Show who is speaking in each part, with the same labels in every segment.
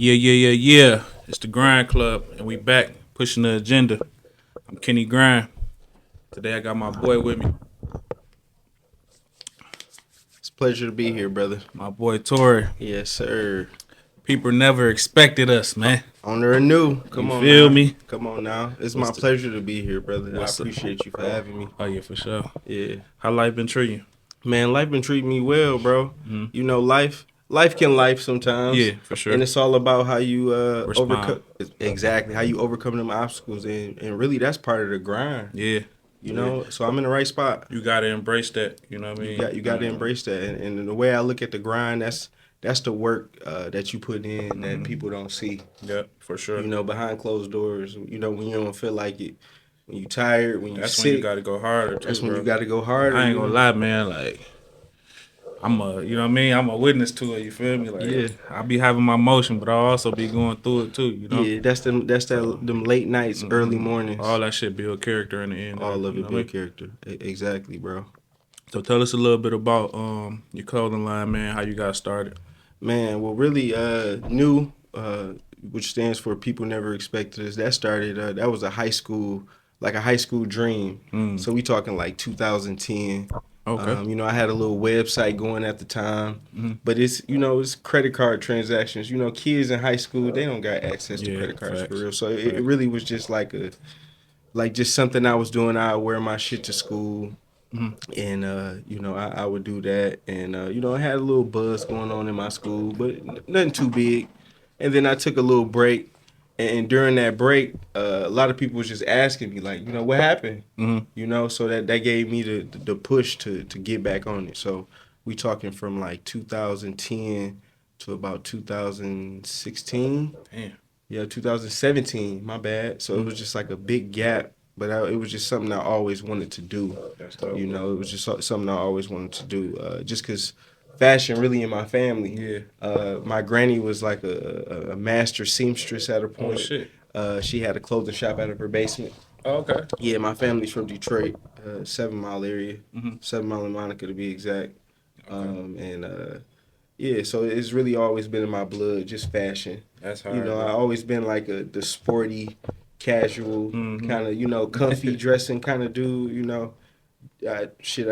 Speaker 1: Yeah. It's the Grind Club, and we back pushing the agenda. I'm Kenny Grind. Today I got my boy with me,
Speaker 2: It's a pleasure to be here, brother.
Speaker 1: my boy Torrie.
Speaker 2: Yes, sir.
Speaker 1: People never expected us, man.
Speaker 2: Owner anew. Come
Speaker 1: You
Speaker 2: on
Speaker 1: feel
Speaker 2: now.
Speaker 1: me?
Speaker 2: Come on now. It's
Speaker 1: What's
Speaker 2: my
Speaker 1: the-
Speaker 2: pleasure to be here, brother. I
Speaker 1: what's the-
Speaker 2: appreciate you for having me.
Speaker 1: Oh yeah, for sure.
Speaker 2: Yeah.
Speaker 1: How life been treating you?
Speaker 2: Man, life been treating me well, bro.
Speaker 1: Mhm.
Speaker 2: You know, life can life sometimes.
Speaker 1: Yeah, for sure.
Speaker 2: And it's all about how you
Speaker 1: Respond.
Speaker 2: overcome exactly how you overcome them obstacles and really that's part of the grind.
Speaker 1: Yeah,
Speaker 2: You know, so I'm in the right spot.
Speaker 1: you gotta embrace that. You know what I mean?
Speaker 2: You got to embrace that. And the way I look at the grind, that's the work that you put in that people don't see.
Speaker 1: Yeah, for sure.
Speaker 2: You know, behind closed doors. You know, when you don't feel like it, when you tired, when you
Speaker 1: That's
Speaker 2: sick,
Speaker 1: when you gotta go harder. Too,
Speaker 2: that's when
Speaker 1: bro.
Speaker 2: you got to go harder.
Speaker 1: I ain't
Speaker 2: you
Speaker 1: gonna
Speaker 2: know?
Speaker 1: lie, man. Like, I'm a witness to it. You feel me? Like,
Speaker 2: Yeah.
Speaker 1: I be having my motion, but I also be going through it too. You know,
Speaker 2: Yeah, them late nights, early mornings.
Speaker 1: all that shit build character in the end.
Speaker 2: All of
Speaker 1: you
Speaker 2: it
Speaker 1: know
Speaker 2: build
Speaker 1: what I mean?
Speaker 2: character. Exactly, bro.
Speaker 1: So tell us a little bit about your clothing line, man. How you got started?
Speaker 2: Man, well, really, new, which stands for People Never Expected Us. That started. That was a high school dream. So we talking like 2010.
Speaker 1: Okay.
Speaker 2: You know, I had a little website going at the time, but it's credit card transactions. You know, kids in high school they don't got access to
Speaker 1: Yeah,
Speaker 2: credit cards
Speaker 1: facts.
Speaker 2: for real. So it really was just like just something I was doing. I would wear my shit to school, and I would do that, and I had a little buzz going on in my school, but nothing too big. And then I took a little break. And during that break, a lot of people was just asking me, like, what happened? You know, so that gave me the push to get back on it. So we talking from like 2010 to about 2016.
Speaker 1: Damn.
Speaker 2: Yeah, 2017. My bad. So it was just like a big gap, but it was just something I always wanted to do.
Speaker 1: That's dope.
Speaker 2: You know, it was just something I always wanted to do. Just because fashion really in my family.
Speaker 1: Yeah.
Speaker 2: My granny was like a master seamstress at a point.
Speaker 1: Oh shit.
Speaker 2: She had a clothing shop out of her basement.
Speaker 1: Oh, okay.
Speaker 2: Yeah, my family's from Detroit, 7 Mile area,
Speaker 1: Mhm.
Speaker 2: 7 Mile and Monica to be exact. Yeah, so it's really always been in my blood, just fashion.
Speaker 1: That's hard.
Speaker 2: You know,
Speaker 1: bro.
Speaker 2: I always been like the sporty, casual,
Speaker 1: Mhm.
Speaker 2: kind of, comfy dressing kind of dude, I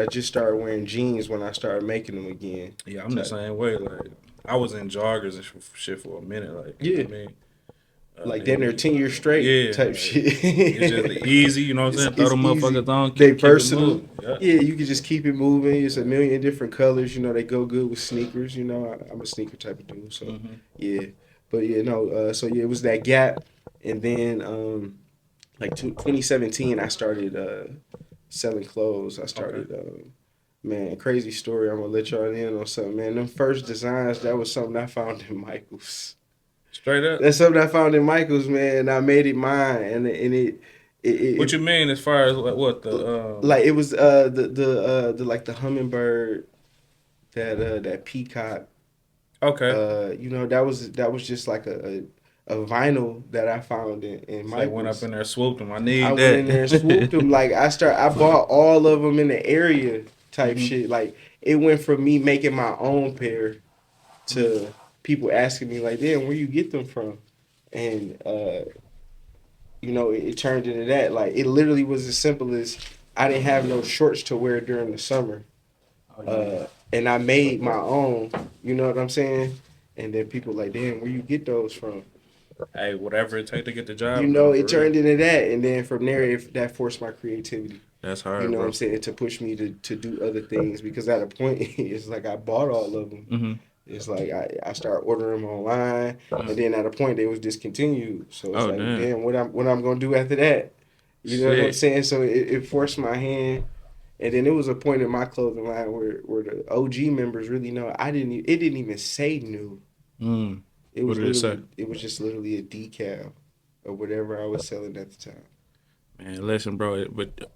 Speaker 2: just started wearing jeans when I started making them again.
Speaker 1: Yeah, I'm the same way. Like, I was in joggers and shit for a minute. Like, you know what I mean?
Speaker 2: Like damn near 10 years straight
Speaker 1: Yeah,
Speaker 2: type
Speaker 1: like,
Speaker 2: shit.
Speaker 1: It's just easy, you know what I'm saying? Throw them
Speaker 2: easy.
Speaker 1: motherfuckers on.
Speaker 2: They
Speaker 1: keep it
Speaker 2: versatile.
Speaker 1: moving. Yeah.
Speaker 2: Yeah, you can just keep it moving. It's a million different colors. They go good with sneakers. I'm a sneaker type of dude. So yeah, but yeah, no. So yeah, it was that gap, and then 2017, I started selling clothes. I started. Man, crazy story. I'm gonna let y'all in on something. Man, them first designs, that was something I found in Michaels.
Speaker 1: Straight up.
Speaker 2: That's something I found in Michaels, man. And I made it mine, and it
Speaker 1: What you mean as far as what the
Speaker 2: like it was the hummingbird, that peacock.
Speaker 1: Okay.
Speaker 2: That was just like a vinyl that I found in
Speaker 1: So
Speaker 2: Michaels.
Speaker 1: I went up in there, swooped them. I need
Speaker 2: I
Speaker 1: that.
Speaker 2: went in there and swooped them. Like I bought all of them in the area type shit. Like it went from me making my own pair to people asking me like, "Damn, where you get them from?" And it turned into that. Like it literally was as simple as I didn't have no shorts to wear during the summer, and I made my own. You know what I'm saying? And then people like, "Damn, where you get those from?"
Speaker 1: Hey, whatever it take to get the job.
Speaker 2: It turned into that, and then from there, that forced my creativity.
Speaker 1: That's hard.
Speaker 2: You know
Speaker 1: bro.
Speaker 2: what I'm saying? To push me to do other things because at a point, it's like I bought all of them.
Speaker 1: Mm-hmm.
Speaker 2: It's like I started ordering them online, and then at a point they was discontinued. So it's damn, what I'm gonna do after that? You know what I'm saying? So it forced my hand, and then it was a point in my clothing line where the OG members really know it didn't even say new. It was
Speaker 1: What did it say?
Speaker 2: It was just literally a decal of whatever I was selling at the time.
Speaker 1: Man, listen, bro, but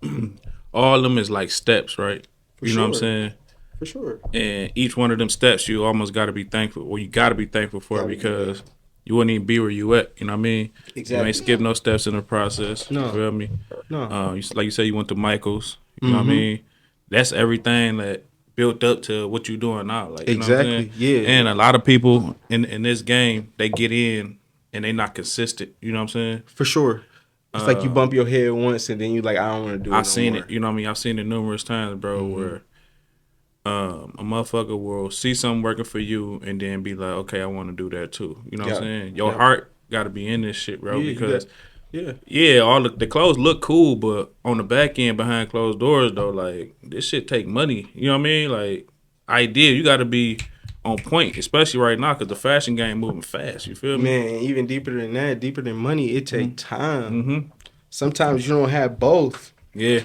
Speaker 1: all of them is like steps, right? You know what I'm saying?
Speaker 2: For sure.
Speaker 1: And each one of them steps, you almost got to be thankful. Well, you got to be thankful for it because you wouldn't even be where you at. You know what I mean?
Speaker 2: Exactly.
Speaker 1: You ain't skip no steps in the process.
Speaker 2: No.
Speaker 1: You feel me?
Speaker 2: No.
Speaker 1: Like you said, you went to Michaels. You know what I mean? That's everything that built up to what you doing now. Like, you know what I'm
Speaker 2: Exactly.
Speaker 1: saying?
Speaker 2: Yeah.
Speaker 1: And a lot of people in this game, they get in and they not consistent. You know what I'm saying?
Speaker 2: For sure. It's like you bump your head once and then you like, I don't want to do it
Speaker 1: I've
Speaker 2: no
Speaker 1: seen
Speaker 2: more.
Speaker 1: it. You know what I mean? I've seen it numerous times, bro, where a motherfucker will see something working for you and then be like, okay, I want to do that too. You know what I'm saying? Your heart got to be in this shit, bro, because all the clothes look cool, but on the back end behind closed doors though, like this shit take money. You know what I mean? Like idea, you got to be on point, especially right now because the fashion game moving fast. You feel me?
Speaker 2: Man, even deeper than that, deeper than money, it take time.
Speaker 1: Mm-hmm.
Speaker 2: Sometimes you don't have both.
Speaker 1: Yeah.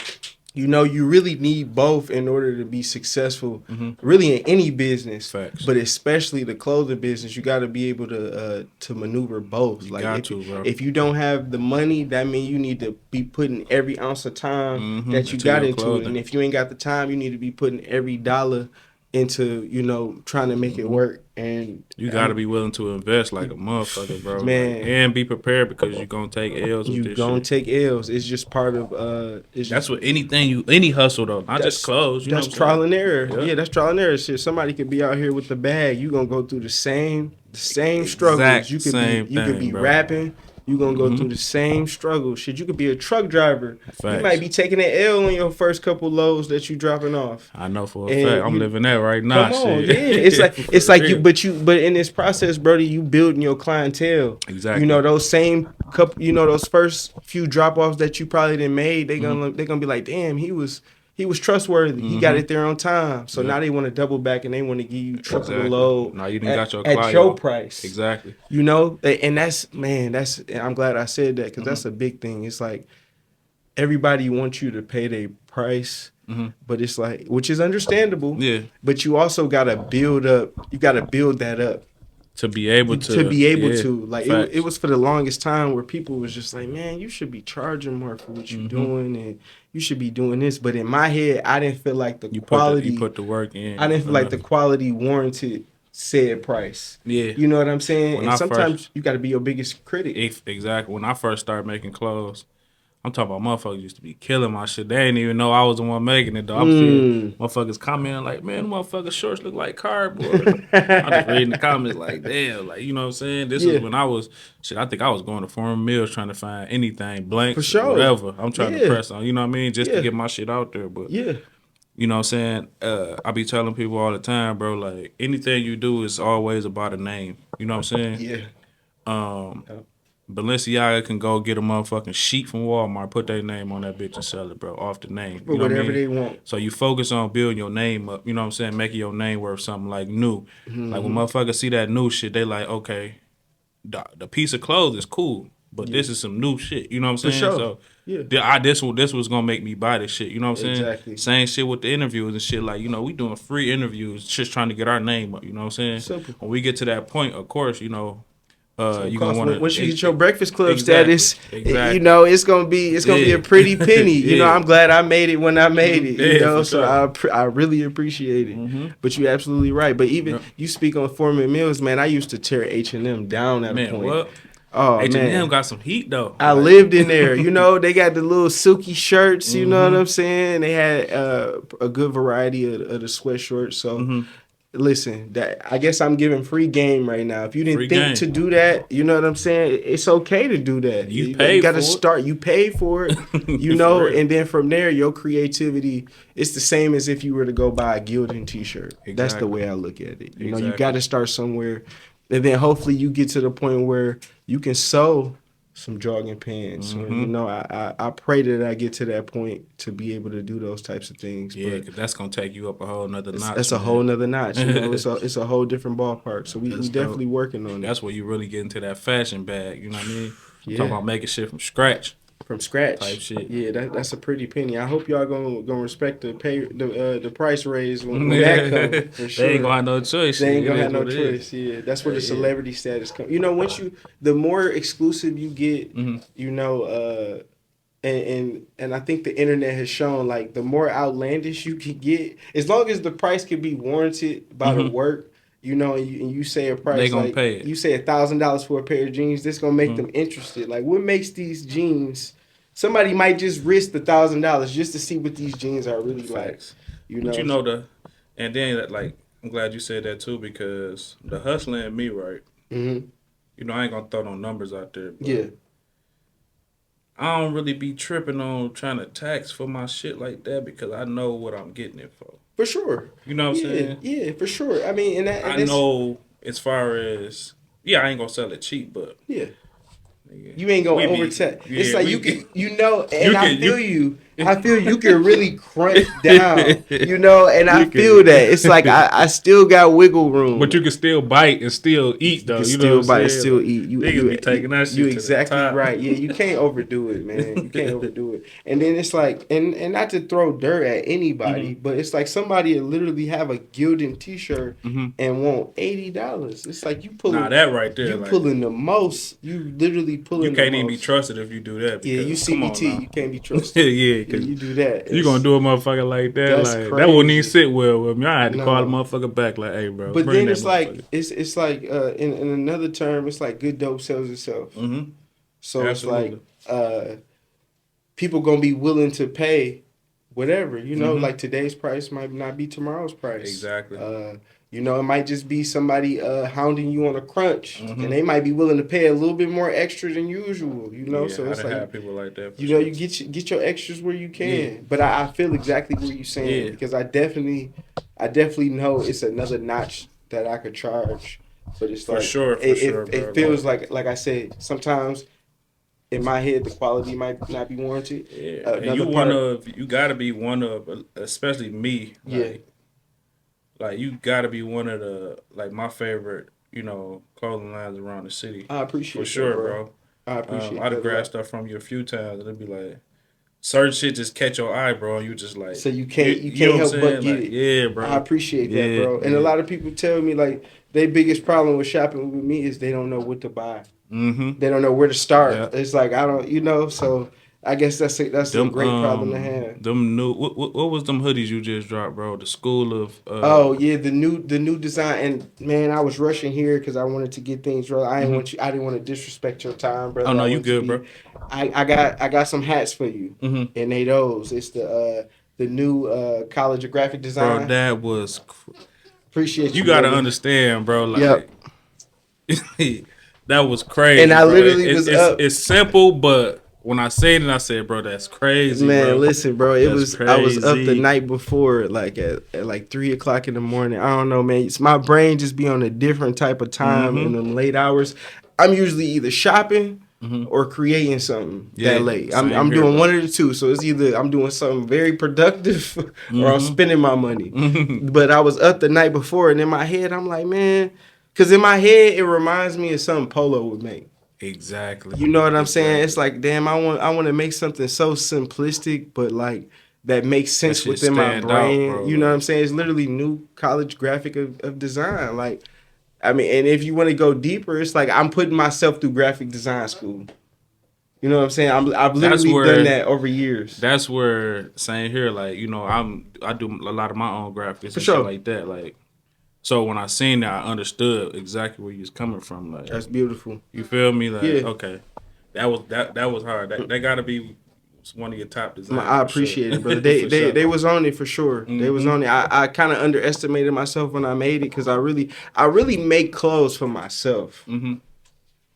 Speaker 2: You know, you really need both in order to be successful, really in any business.
Speaker 1: Facts.
Speaker 2: But especially the clothing business, you got to be able to maneuver both.
Speaker 1: You
Speaker 2: like
Speaker 1: got
Speaker 2: if,
Speaker 1: to, bro.
Speaker 2: if you don't have the money, that means you need to be putting every ounce of time that you
Speaker 1: into
Speaker 2: got
Speaker 1: your
Speaker 2: into
Speaker 1: clothing.
Speaker 2: it. And if you ain't got the time, you need to be putting every dollar into, you know, trying to make it work. And
Speaker 1: you got to be willing to invest like a motherfucker, bro.
Speaker 2: Man.
Speaker 1: Like, and be prepared because you're going to take L's with
Speaker 2: you
Speaker 1: this
Speaker 2: gonna
Speaker 1: shit.
Speaker 2: take L's. It's just part of
Speaker 1: That's what any hustle though, not just clothes. You know
Speaker 2: that's
Speaker 1: what I'm
Speaker 2: trial
Speaker 1: saying?
Speaker 2: and error.
Speaker 1: Yeah.
Speaker 2: Yeah, that's trial and error shit. Somebody could be out here with the bag. You gonna go through the same struggles.
Speaker 1: Exact
Speaker 2: You could
Speaker 1: same
Speaker 2: you could
Speaker 1: thing,
Speaker 2: be
Speaker 1: bro.
Speaker 2: rapping. You gonna go through the same struggles. Shit, you could be a truck driver.
Speaker 1: Facts.
Speaker 2: You might be taking an L on your first couple loads that you dropping off.
Speaker 1: I know for a
Speaker 2: And
Speaker 1: fact. I'm living that right now.
Speaker 2: Come on,
Speaker 1: shit.
Speaker 2: yeah. It's like
Speaker 1: real.
Speaker 2: but in this process, brother, you building your clientele.
Speaker 1: Exactly.
Speaker 2: You know those same couple. You know those first few drop offs that you probably didn't made. They're gonna be like, damn, he was trustworthy. He got it there on time. So now they want to double back and they want to give you triple the load.
Speaker 1: Now you done got your
Speaker 2: at
Speaker 1: client.
Speaker 2: your price.
Speaker 1: Exactly.
Speaker 2: You know, and that's I'm glad I said that because that's a big thing. It's like everybody wants you to pay their price. But it's like, which is understandable.
Speaker 1: Yeah.
Speaker 2: But you also gotta build up. You gotta build that up
Speaker 1: To be able to.
Speaker 2: Like
Speaker 1: Facts.
Speaker 2: it was for the longest time where people was just like, man, you should be charging more for what you're doing, and you should be doing this. But in my head, I didn't feel like the quality.
Speaker 1: You put the work in.
Speaker 2: I didn't feel like the quality warranted said price.
Speaker 1: Yeah.
Speaker 2: You know what I'm saying?
Speaker 1: When
Speaker 2: and
Speaker 1: I
Speaker 2: sometimes you got to be your biggest critic.
Speaker 1: Exactly. When I first started making clothes, I'm talking about motherfuckers used to be killing my shit. They didn't even know I was the one making it, though. I'm seeing motherfuckers commenting like, man, motherfuckers' shorts look like cardboard. I'm just reading the comments like, damn, like, you know what I'm saying? This is when I was, I think I was going to Foreign Mills trying to find anything, blanks,
Speaker 2: For sure.
Speaker 1: whatever. I'm trying to press on, you know what I mean? Just to get my shit out there. But, you know what I'm saying? I be telling people all the time, bro, like, anything you do is always about a name. You know what I'm saying? Balenciaga can go get a motherfucking sheet from Walmart, put their name on that bitch and sell it, bro, off the name.
Speaker 2: For whatever they want.
Speaker 1: So you focus on building your name up, you know what I'm saying, making your name worth something like new. Like when motherfuckers see that new shit, they like, okay, the piece of clothes is cool, but this is some new shit, you know what I'm saying?
Speaker 2: sure.
Speaker 1: So this was gonna make me buy this shit, you know what I'm saying?
Speaker 2: Exactly.
Speaker 1: Same shit with the interviews and shit, like, you know, we doing free interviews, just trying to get our name up, you know what I'm saying?
Speaker 2: Simple.
Speaker 1: When we get to that point, of course, you know, you gonna want to
Speaker 2: once you get your Breakfast Club status,
Speaker 1: exactly.
Speaker 2: you know it's gonna be a pretty penny. You know, I'm glad I made it when I made it. You know, so I really appreciate it. But you're absolutely right. But even you speak on Foreman Mills, man. I used to tear H&M down at a point.
Speaker 1: What?
Speaker 2: Oh
Speaker 1: H&M got some heat though.
Speaker 2: I lived in there. You know, they got the little silky shirts. You know what I'm saying? They had a good variety of the sweatshirts. So. Listen, that I guess I'm giving free game right now. If you didn't think to do that, you know what I'm saying? It's okay to do that.
Speaker 1: You
Speaker 2: got to start. You pay for it, you know, and then from there, your creativity. It's the same as if you were to go buy a Gildan T-shirt. Exactly. That's the way I look at it. You know, you got to start somewhere, and then hopefully you get to the point where you can sew some jogging pants. Or, you know, I pray that I get to that point to be able to do those types of things.
Speaker 1: Yeah, because that's going to take you up a whole nother notch.
Speaker 2: That's a whole nother notch. You know, it's a whole different ballpark. So we definitely working on it.
Speaker 1: That's where you really get into that fashion bag. You know what I mean? I'm talking about making shit from scratch.
Speaker 2: From scratch
Speaker 1: type shit.
Speaker 2: Yeah, that's a pretty penny. I hope y'all gonna respect the price raise when that comes. For sure.
Speaker 1: They ain't gonna have no choice.
Speaker 2: They ain't gonna have no choice. Yeah, that's where the celebrity status comes. You know, once the more exclusive you get, you know, and I think the internet has shown like the more outlandish you can get, as long as the price can be warranted by the work. You know, and you say a price,
Speaker 1: they gonna
Speaker 2: like,
Speaker 1: pay it.
Speaker 2: You say $1,000 for a pair of jeans, this gonna make them interested. Like, what makes these jeans? Somebody might just risk $1,000 just to see what these jeans are really like. You know,
Speaker 1: but you know And then like I'm glad you said that too because the hustling in me, right?
Speaker 2: Mm-hmm.
Speaker 1: You know, I ain't gonna throw no numbers out there, but
Speaker 2: Yeah.
Speaker 1: I don't really be tripping on trying to tax for my shit like that because I know what I'm getting it for.
Speaker 2: For sure.
Speaker 1: You know what I'm
Speaker 2: Yeah,
Speaker 1: saying?
Speaker 2: yeah, for sure. I mean,
Speaker 1: I
Speaker 2: and it's
Speaker 1: know as far as I ain't gonna sell it cheap, but
Speaker 2: yeah.
Speaker 1: nigga,
Speaker 2: You ain't gonna
Speaker 1: we be
Speaker 2: overtake. It's like you
Speaker 1: we
Speaker 2: can, and
Speaker 1: you
Speaker 2: I
Speaker 1: can
Speaker 2: feel
Speaker 1: you
Speaker 2: you. I feel you can really crunch down, and I
Speaker 1: you
Speaker 2: feel that. It's like
Speaker 1: can
Speaker 2: I still got wiggle room.
Speaker 1: but you can still bite and still eat
Speaker 2: You
Speaker 1: though.
Speaker 2: can
Speaker 1: You know what
Speaker 2: still
Speaker 1: I'm
Speaker 2: bite,
Speaker 1: saying?
Speaker 2: still
Speaker 1: Like
Speaker 2: eat.
Speaker 1: niggas be taking that
Speaker 2: You
Speaker 1: shit to the
Speaker 2: exactly
Speaker 1: top.
Speaker 2: right. Yeah, you can't overdo it, man. You can't overdo it. And then it's like, and not to throw dirt at anybody, but it's like somebody will literally have a Gildan T-shirt and want $80. It's like
Speaker 1: Nah, that right there,
Speaker 2: you
Speaker 1: like
Speaker 2: pulling the most. You literally
Speaker 1: you
Speaker 2: pulling the
Speaker 1: can't even be
Speaker 2: most.
Speaker 1: trusted if you do that
Speaker 2: Yeah, you
Speaker 1: because come on
Speaker 2: CBT,
Speaker 1: now.
Speaker 2: you can't be trusted.
Speaker 1: Yeah,
Speaker 2: Yeah,
Speaker 1: because
Speaker 2: you do that.
Speaker 1: you gonna do a motherfucker like that,
Speaker 2: That's
Speaker 1: like that wouldn't even
Speaker 2: crazy.
Speaker 1: sit well with me. I had to call the
Speaker 2: No.
Speaker 1: motherfucker back, like, hey, bro,
Speaker 2: But
Speaker 1: bring
Speaker 2: then
Speaker 1: that
Speaker 2: it's like
Speaker 1: motherfucker.
Speaker 2: it's like in another term, it's like good dope sells itself. So it's like
Speaker 1: Absolutely.
Speaker 2: people gonna be willing to pay whatever, like today's price might not be tomorrow's price.
Speaker 1: Exactly.
Speaker 2: It might just be somebody hounding you on a crunch, and they might be willing to pay a little bit more extra than usual.
Speaker 1: Yeah,
Speaker 2: So
Speaker 1: I
Speaker 2: it's
Speaker 1: done
Speaker 2: like
Speaker 1: had people like that. For
Speaker 2: you
Speaker 1: sure.
Speaker 2: you get your extras where you can.
Speaker 1: Yeah.
Speaker 2: But I feel exactly what you're saying because I definitely know it's another notch that I could charge. But it's
Speaker 1: For
Speaker 2: like
Speaker 1: sure,
Speaker 2: it
Speaker 1: bro.
Speaker 2: feels like I said, sometimes in my head the quality might not be warranted.
Speaker 1: Yeah, and
Speaker 2: Another part,
Speaker 1: you gotta be one of, especially me,
Speaker 2: yeah,
Speaker 1: like you gotta be one of the like my favorite, clothing lines around the city.
Speaker 2: I
Speaker 1: For
Speaker 2: appreciate that,
Speaker 1: sure,
Speaker 2: bro.
Speaker 1: bro.
Speaker 2: I appreciate
Speaker 1: I'd have
Speaker 2: that a
Speaker 1: grabbed
Speaker 2: lot.
Speaker 1: stuff from you a few times, and it'd be like certain shit just catch your eye, bro. And you just like
Speaker 2: So you
Speaker 1: you know what I'm
Speaker 2: help but
Speaker 1: saying?
Speaker 2: get
Speaker 1: Like,
Speaker 2: it.
Speaker 1: yeah,
Speaker 2: I
Speaker 1: bro.
Speaker 2: appreciate that,
Speaker 1: Yeah,
Speaker 2: bro. And a
Speaker 1: yeah.
Speaker 2: lot of people tell me like their biggest problem with shopping with me is they don't know what to buy. They don't know where to start.
Speaker 1: Yeah.
Speaker 2: It's like I don't, So I guess that's a
Speaker 1: Them
Speaker 2: great problem to have.
Speaker 1: them new what was them hoodies you just dropped, bro? The school of
Speaker 2: Oh yeah, the new design, and man, I was rushing here because I wanted to get things right. I didn't want to disrespect your time,
Speaker 1: Oh
Speaker 2: brother. I
Speaker 1: no, you
Speaker 2: wanted to
Speaker 1: good,
Speaker 2: be.
Speaker 1: bro.
Speaker 2: I got some hats for you, and they those. It's the new College of Graphic
Speaker 1: Bro,
Speaker 2: Design.
Speaker 1: that was
Speaker 2: Appreciate
Speaker 1: you
Speaker 2: you,
Speaker 1: gotta
Speaker 2: brother.
Speaker 1: understand, bro.
Speaker 2: Yep.
Speaker 1: Like that was
Speaker 2: And
Speaker 1: crazy,
Speaker 2: I
Speaker 1: bro.
Speaker 2: literally was up.
Speaker 1: It's simple, but when I said it, I said, bro, that's crazy,
Speaker 2: Man,
Speaker 1: bro.
Speaker 2: listen, bro.
Speaker 1: That's
Speaker 2: I was up the
Speaker 1: crazy.
Speaker 2: night before, like at like 3 o'clock in the morning. I don't know, man. My brain just be on a different type of time in them late hours. I'm usually either shopping or creating something that
Speaker 1: Yeah,
Speaker 2: late.
Speaker 1: same
Speaker 2: I'm
Speaker 1: here,
Speaker 2: doing
Speaker 1: bro.
Speaker 2: one of the two. So it's either I'm doing something very productive or I'm spending my money. But I was up the night before, and in my head, I'm like, man, because in my head it reminds me of something Polo would make.
Speaker 1: Exactly.
Speaker 2: You know what I'm saying? It's
Speaker 1: Exactly.
Speaker 2: like, damn, I want to make something so simplistic, but like that makes
Speaker 1: That
Speaker 2: sense
Speaker 1: shit
Speaker 2: within my
Speaker 1: stand out,
Speaker 2: brain.
Speaker 1: bro.
Speaker 2: You know what I'm
Speaker 1: Like
Speaker 2: saying? It's literally new college graphic of design. Like, I mean, and if you want to go deeper, it's like I'm putting myself through graphic design school. You know what I'm saying? I've
Speaker 1: that's
Speaker 2: literally done
Speaker 1: where
Speaker 2: that over years.
Speaker 1: that's where same here. Like I do a lot of my own graphics
Speaker 2: For
Speaker 1: and shit
Speaker 2: sure.
Speaker 1: like that. Like so when I seen that, I understood exactly where you was coming from. Like
Speaker 2: That's beautiful.
Speaker 1: you feel me? Like
Speaker 2: Yeah.
Speaker 1: okay, that was hard. That got to be one of your top designs
Speaker 2: I
Speaker 1: for sure.
Speaker 2: appreciate it, brother.
Speaker 1: For sure.
Speaker 2: They was on it for sure. They was on it. I kind of underestimated myself when I made it because I really make clothes for myself.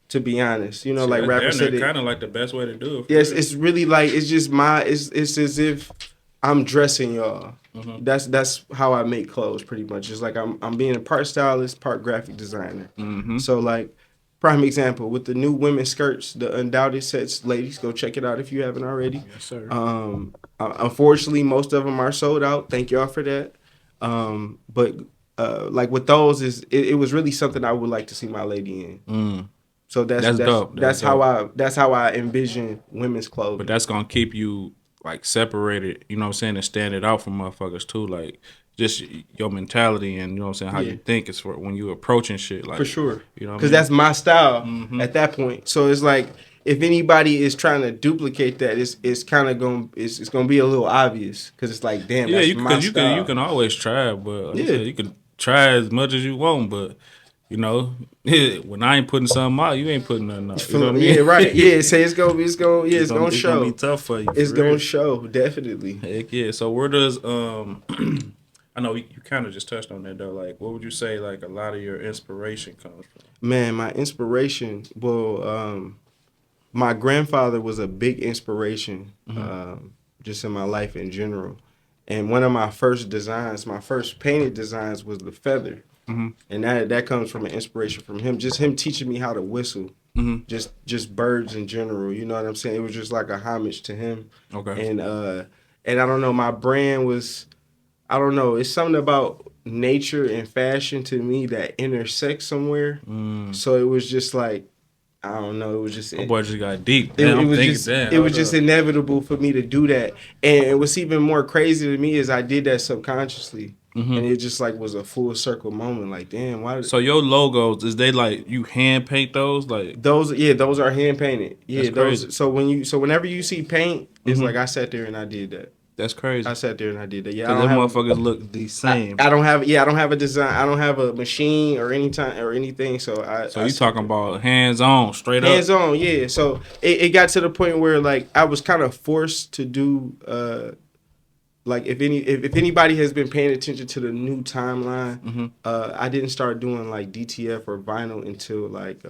Speaker 2: To be honest,
Speaker 1: See,
Speaker 2: like
Speaker 1: that's
Speaker 2: rapper
Speaker 1: damn
Speaker 2: said
Speaker 1: near
Speaker 2: it.
Speaker 1: kind of like the best way to do it. For
Speaker 2: Yes,
Speaker 1: real.
Speaker 2: it's really like it's just it's as if I'm dressing y'all. That's how I make clothes pretty much. It's like I'm being a part stylist, part graphic designer. So like prime example with the new women's skirts, the Undoubted sets, ladies, go check it out if you haven't already.
Speaker 1: Yes, sir.
Speaker 2: Unfortunately, most of them are sold out. Thank y'all for that. But like with those, it was really something I would like to see my lady in. So
Speaker 1: That's dope.
Speaker 2: that's how I envision women's clothing.
Speaker 1: But that's gonna keep you like separated, you know what I'm saying, and standing out from motherfuckers too. Like just your mentality and you know what I'm saying, how you think is for when you approaching shit. Like
Speaker 2: For sure.
Speaker 1: you know what I
Speaker 2: Because
Speaker 1: mean?
Speaker 2: that's my style at that point. So it's like if anybody is trying to duplicate that, it's kind of gonna be a little obvious because it's like, damn,
Speaker 1: Yeah,
Speaker 2: that's my style.
Speaker 1: you can always try, but like I
Speaker 2: Yeah.
Speaker 1: said, you can try as much as you want, but you know, when I ain't putting something out, you ain't putting nothing out. You know what I mean?
Speaker 2: Yeah, right. Yeah, say it's gonna
Speaker 1: it's
Speaker 2: show.
Speaker 1: gonna be tough for you.
Speaker 2: It's
Speaker 1: For
Speaker 2: gonna
Speaker 1: real.
Speaker 2: show, definitely.
Speaker 1: Heck yeah. So where does I I know you kind of just touched on that though. Like, what would you say? Like, a lot of your inspiration comes from?
Speaker 2: Man, my inspiration. Well, my grandfather was a big inspiration, just in my life in general. And one of my first designs, my first painted designs, was the feather, and that comes from an inspiration from him. Just him teaching me how to whistle, just birds in general. You know what I'm saying? It was just like a homage to him.
Speaker 1: Okay.
Speaker 2: And I don't know, my brand was, I don't know, it's something about nature and fashion to me that intersect somewhere. So it was just like, I don't know, it was just
Speaker 1: Oh boy, just got deep.
Speaker 2: it,
Speaker 1: Damn,
Speaker 2: it
Speaker 1: I'm
Speaker 2: was
Speaker 1: thinking,
Speaker 2: just
Speaker 1: damn,
Speaker 2: it was just
Speaker 1: up.
Speaker 2: inevitable for me to do that. And what's even more crazy to me is I did that subconsciously. And it just like was a full circle moment. Like, damn, why?
Speaker 1: So your logos, is they like you hand paint those? Like
Speaker 2: Those, those are hand painted. Yeah,
Speaker 1: that's crazy.
Speaker 2: those. So whenever you see paint, it's like I sat there and I did that.
Speaker 1: That's crazy.
Speaker 2: I sat there and I did that. Yeah,
Speaker 1: Because them motherfuckers look the same.
Speaker 2: I don't have. Yeah, I don't have a design. I don't have a machine or anything. So
Speaker 1: you talking about hands on, straight up?
Speaker 2: Hands on, yeah. So it got to the point where like I was kind of forced to do. Like if anybody has been paying attention to the new timeline, I didn't start doing like DTF or vinyl until like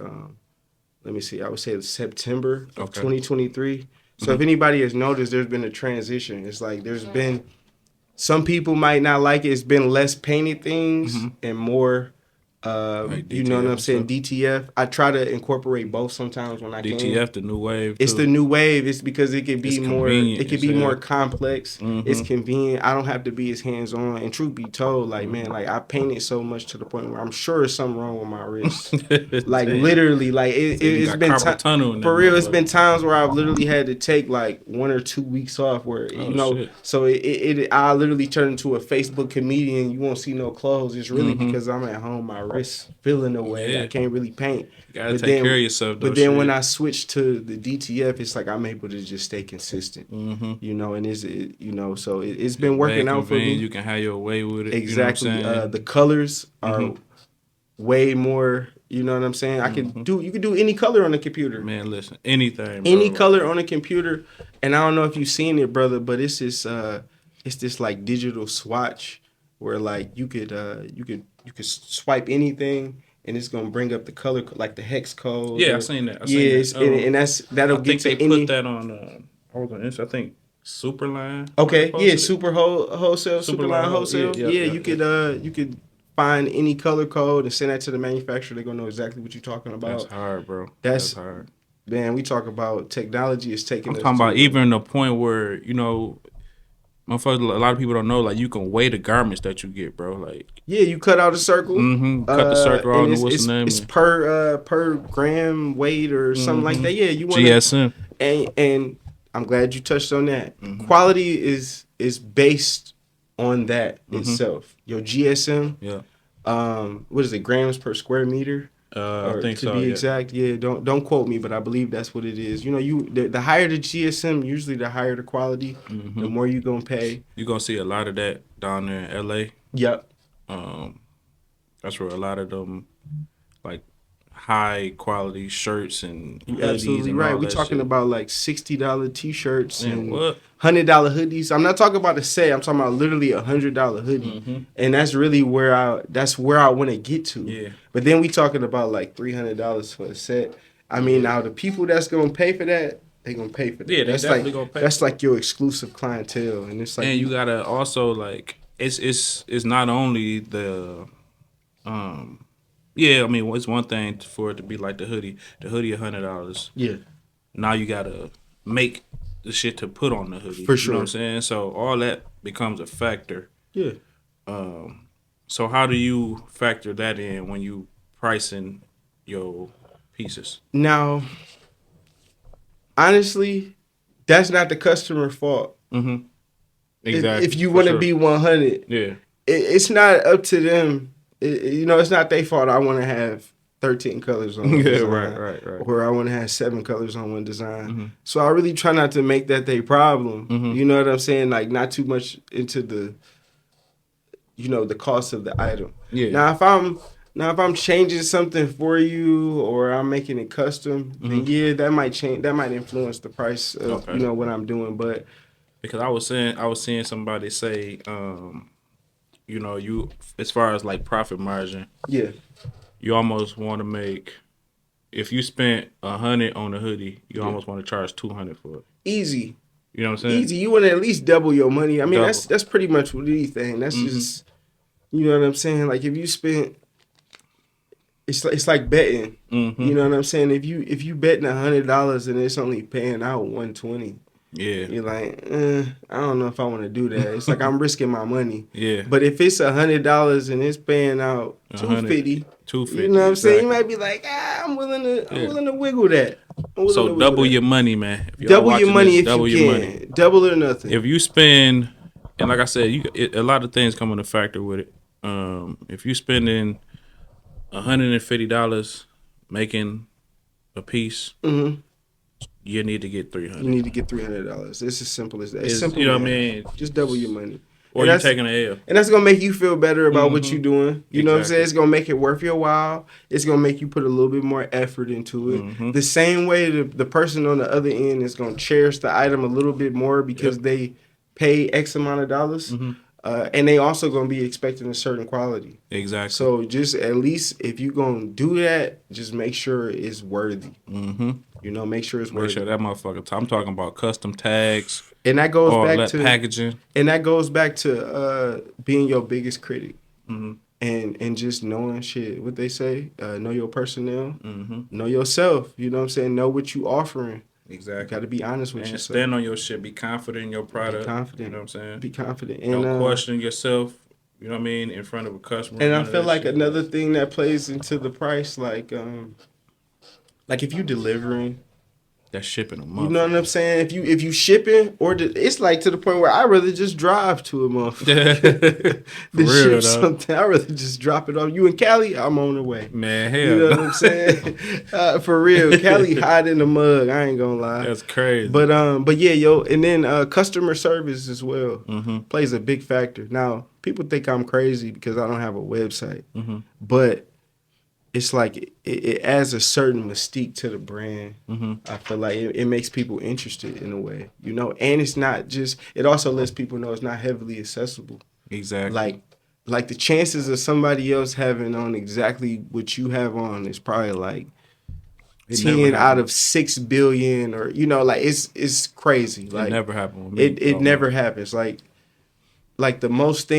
Speaker 2: let me see, I would say September of 2023. So if anybody has noticed, there's been a transition. It's like there's been, some people might not like it. It's been less painted things and more, like you know what I'm saying, DTF. I try to incorporate both sometimes when I can.
Speaker 1: DTF, the new wave.
Speaker 2: It's the new wave. It's because it could be more.
Speaker 1: Convenient.
Speaker 2: It could be more complex. It's convenient. I don't have to be as hands on. And truth be told, like man, like I painted so much to the point where I'm sure there's something wrong with my wrist. Like literally, like it's been for real. It's been times where I've literally had to take like 1 or 2 weeks off. Where you know, shit. So I literally turned into a Facebook comedian. You won't see no clothes. It's really because I'm at home. My wrist feeling away. I can't really paint.
Speaker 1: You gotta take care of yourself.
Speaker 2: But then when I switched to the DTF, it's like I'm able to just stay consistent. You know, and so it's been working out for me.
Speaker 1: You can have your way with it.
Speaker 2: Exactly.
Speaker 1: You know what I'm saying?
Speaker 2: The colors are way more. You know what I'm saying? You can do any color on the computer.
Speaker 1: Man, listen, anything. Bro.
Speaker 2: Any color on a computer, and I don't know if you've seen it, brother, but it's this like digital swatch where like you could swipe anything. And it's gonna bring up the color, like the hex code.
Speaker 1: Yeah, I've seen that.
Speaker 2: And that'll get to any.
Speaker 1: I think they put that on. I was on Insta. I think Superline.
Speaker 2: Okay, yeah, Wholesale, Superline Wholesale. Yeah, you could find any color code and send that to the manufacturer. They're gonna know exactly what you're talking about.
Speaker 1: That's hard, bro.
Speaker 2: That's
Speaker 1: hard.
Speaker 2: Man, we talk about technology is taking.
Speaker 1: I'm talking about even the point where a lot of people don't know, like you can weigh the garments that you get, bro. Like
Speaker 2: you cut out a circle,
Speaker 1: cut the circle out, and what's the name?
Speaker 2: It's per gram weight or something like that. Yeah, you want
Speaker 1: GSM,
Speaker 2: and I'm glad you touched on that. Quality is based on that itself. Your GSM, what is it? Grams per square meter.
Speaker 1: I think
Speaker 2: to be exact, don't quote me, but I believe that's what it is. You know, the higher the GSM, usually the higher the quality, the more you gonna pay.
Speaker 1: You're gonna see a lot of that down there in LA.
Speaker 2: Yep.
Speaker 1: That's where a lot of them like high quality shirts and
Speaker 2: hoodies. You're absolutely right. We're talking about like $60 t-shirts and
Speaker 1: what?
Speaker 2: $100 hoodies. I'm not talking about a set. I'm talking about literally a $100 hoodie, and that's really where I want to get to.
Speaker 1: Yeah.
Speaker 2: But then we talking about like $300 for a set. I mean, now the people that's gonna pay for that, they gonna pay for that.
Speaker 1: Yeah, that's definitely gonna pay.
Speaker 2: That's like your exclusive clientele, and it's like.
Speaker 1: And you gotta also like it's not only the yeah, I mean, it's one thing for it to be like the hoodie $100.
Speaker 2: Yeah.
Speaker 1: Now you gotta make the shit to put on the hoodie.
Speaker 2: For sure.
Speaker 1: You know what I'm saying? So all that becomes a factor.
Speaker 2: Yeah.
Speaker 1: So how do you factor that in when you pricing your pieces?
Speaker 2: Now, honestly, that's not the customer fault.
Speaker 1: Exactly.
Speaker 2: If you want to be 100, it's not up to them. It's not their fault. I want to have 13 colors on one design,
Speaker 1: right.
Speaker 2: or I want to have 7 colors on one design. So I really try not to make that their problem. You know what I'm saying? Like not too much into the, the cost of the item.
Speaker 1: Yeah.
Speaker 2: Now if I'm changing something for you or I'm making it custom, then that might change. That might influence the price of what I'm doing. But
Speaker 1: because I was seeing somebody say, you know, you as far as like profit margin, you almost want to make. If you spent $100 on a hoodie, you almost want to charge $200 for it.
Speaker 2: Easy.
Speaker 1: You know what I'm saying?
Speaker 2: Easy. You want to at least double your money. I mean, that's pretty much what anything. That's just, you know what I'm saying. Like if you spent, it's like betting. You know what I'm saying. If you betting $100 and it's only paying out $120.
Speaker 1: Yeah.
Speaker 2: You're like, I don't know if I want to do that. It's like I'm risking my money.
Speaker 1: Yeah.
Speaker 2: But if it's $100 and it's paying out $250, you know what I'm saying? You might be like, I'm willing to wiggle that.
Speaker 1: So double your money, man.
Speaker 2: Double your money if you can. Double or nothing.
Speaker 1: If you spend, and like I said, a lot of things come into factor with it. If you spending $150 making a piece, you need to get $300.
Speaker 2: You need to get $300. It's as simple as that. It's simple.
Speaker 1: You know what I mean?
Speaker 2: Just double your money.
Speaker 1: Or you're taking an L.
Speaker 2: And that's going to make you feel better about what you're doing. You know what I'm saying? It's going to make it worth your while. It's going to make you put a little bit more effort into it. The same way the person on the other end is going to cherish the item a little bit more because they pay X amount of dollars. And they also going to be expecting a certain quality.
Speaker 1: Exactly.
Speaker 2: So just at least if you're going to do that, just make sure it's worthy. You know, make sure it's worthy.
Speaker 1: Make sure that motherfucker. I'm talking about custom tags.
Speaker 2: And that goes back to
Speaker 1: packaging.
Speaker 2: And that goes back to being your biggest critic. And just knowing shit. What they say, know your personnel, know yourself. You know what I'm saying? Know what you offering.
Speaker 1: Exactly.
Speaker 2: You got to be honest with yourself.
Speaker 1: Stand on your shit. Be confident in your product.
Speaker 2: Be confident.
Speaker 1: You know what I'm saying?
Speaker 2: Be confident.
Speaker 1: And don't question yourself. You know what I mean? In front of a customer.
Speaker 2: And I feel like another thing that plays into the price, like if you delivering.
Speaker 1: That's shipping a month.
Speaker 2: You know what I'm saying? If you shipping it's like to the point where I'd rather just drive to a month than ship something. I'd rather just drop it off. You in Cali? I'm on the way.
Speaker 1: Man, hell.
Speaker 2: You know what I'm saying? For real, Cali hide in the mug. I ain't gonna lie.
Speaker 1: That's crazy.
Speaker 2: But yeah, yo, and then customer service as well plays a big factor. Now people think I'm crazy because I don't have a website, but it's like it adds a certain mystique to the brand. I feel like it makes people interested in a way, you know. And it's not just. It also lets people know it's not heavily accessible.
Speaker 1: Exactly.
Speaker 2: Like the chances of somebody else having on exactly what you have on is probably like 10 out of 6 billion, or you know, like it's crazy. Like
Speaker 1: it never happened with me.
Speaker 2: It never happens. Like the most